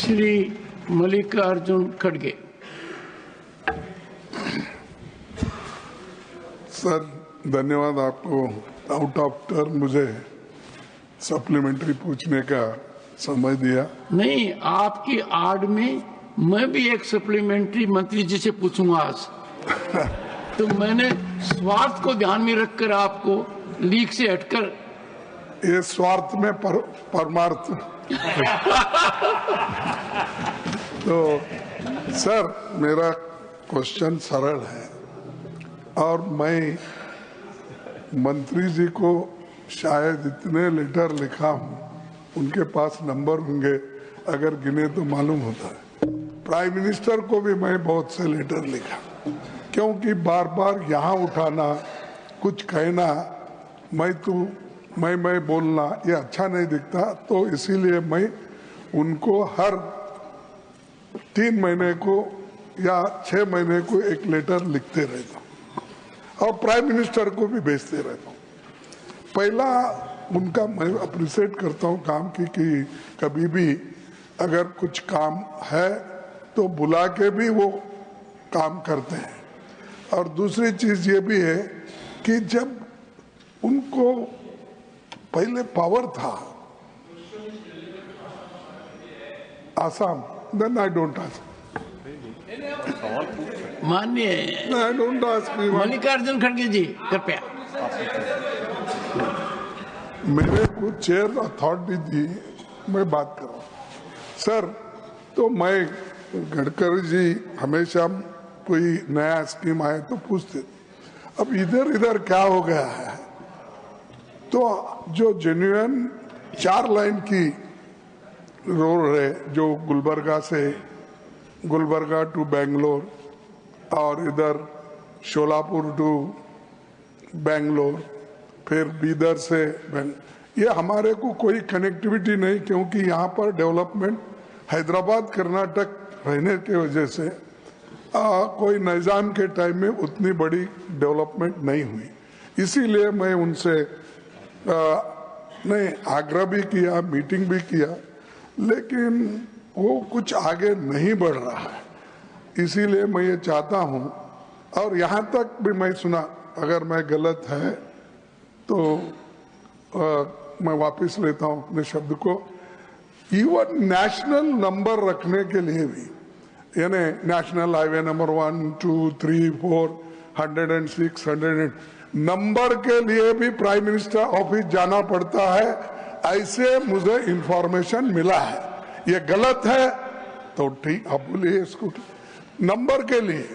श्री मल्लिकार्जुन खड़गे। सर धन्यवाद, आपको आउट ऑफ टर्न मुझे सप्लीमेंट्री पूछने का समय दिया। नहीं, आपकी आड़ में मैं भी एक सप्लीमेंट्री मंत्री जी से पूछूंगा आज। तो मैंने स्वार्थ को ध्यान में रखकर आपको लीक से हटकर, ये स्वार्थ में परमार्थ। तो सर मेरा क्वेश्चन सरल है और मैं मंत्री जी को शायद इतने लेटर लिखा हूं, उनके पास नंबर होंगे, अगर गिने तो मालूम होता है। प्राइम मिनिस्टर को भी मैं बहुत से लेटर लिखा, क्योंकि बार बार यहाँ उठाना, कुछ कहना, मैं बोलना ये अच्छा नहीं दिखता। तो इसीलिए मैं उनको हर 3 महीने को या 6 महीने को एक लेटर लिखते रहता हूँ और प्राइम मिनिस्टर को भी भेजते रहता हूँ। पहला उनका मैं अप्रिशिएट करता हूँ काम की कि कभी भी अगर कुछ काम है तो बुला के भी वो काम करते हैं। और दूसरी चीज ये भी है कि जब उनको पहले पावर था Assam, then I don't ask. माननीय आई डोंट आस्क। मल्लिकार्जुन खड़गे जी कृपया। मेरे को चेयर अथॉरिटी दी, मैं बात कर रहा हूँ सर। तो मैं गडकरी जी हमेशा कोई नया स्कीम आए तो पूछते, अब इधर क्या हो गया है। तो जो जेन्युइन 4 लाइन की रोड है, जो गुलबर्गा टू बेंगलोर और इधर शोलापुर टू बेंगलोर, फिर बीदर से ये हमारे को कोई कनेक्टिविटी नहीं, क्योंकि यहाँ पर डेवलपमेंट हैदराबाद कर्नाटक रहने की वजह से कोई निजाम के टाइम में उतनी बड़ी डेवलपमेंट नहीं हुई। इसीलिए मैं उनसे ने आग्रह भी किया, मीटिंग भी किया, लेकिन वो कुछ आगे नहीं बढ़ रहा है। इसीलिए मैं ये चाहता हूँ, और यहाँ तक भी मैं सुना, अगर मैं गलत है तो मैं वापस लेता हूँ अपने शब्द को। इवन नेशनल नंबर रखने के लिए भी, यानी नेशनल हाईवे नंबर 1, 2, 3, 4, 106, 100 नंबर के लिए भी प्राइम मिनिस्टर ऑफिस जाना पड़ता है, ऐसे मुझे इंफॉर्मेशन मिला है। ये गलत है तो ठीक, आप बोलिए इसको। नंबर के लिए,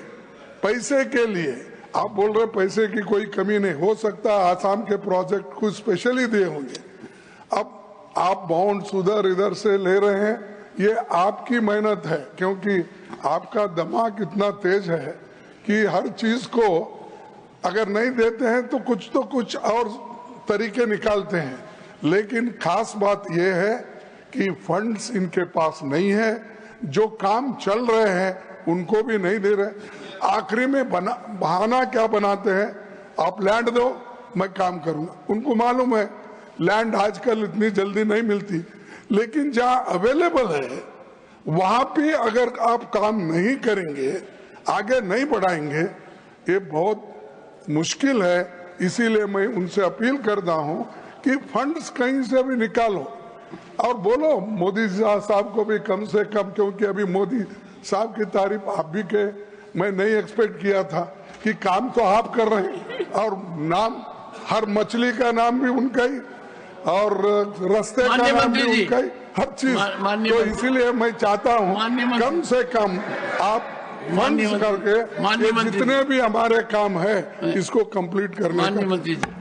पैसे के लिए आप बोल रहे पैसे की कोई कमी नहीं हो सकता, आसाम के प्रोजेक्ट कुछ स्पेशली दिए होंगे। अब आप बॉन्ड्स इधर से ले रहे हैं, ये आपकी मेहनत है, क्योंकि आपका दिमाग इतना तेज है कि हर चीज को अगर नहीं देते हैं तो कुछ और तरीके निकालते हैं। लेकिन खास बात यह है कि फंड्स इनके पास नहीं है, जो काम चल रहे हैं उनको भी नहीं दे रहे। आखिरी में बहाना क्या बनाते हैं, आप लैंड दो मैं काम करूंगा। उनको मालूम है लैंड आजकल इतनी जल्दी नहीं मिलती, लेकिन जहां अवेलेबल है वहां पे अगर आप काम नहीं करेंगे, आगे नहीं बढ़ाएंगे, ये बहुत मुश्किल है। इसीलिए मैं उनसे अपील करता हूं कि फंड्स कहीं से भी निकालो और बोलो मोदी साहब को भी कम से कम, क्योंकि अभी मोदी साहब की तारीफ आप भी के, मैं नहीं एक्सपेक्ट किया था कि काम तो आप कर रहे हैं और नाम, हर मछली का नाम भी उनका ही और रास्ते का नाम भी उनका ही, हर चीज। तो इसीलिए मैं चाहता हूं कम से कम आप फंड्स करके ये जितने भी हमारे काम है इसको कंप्लीट करने का।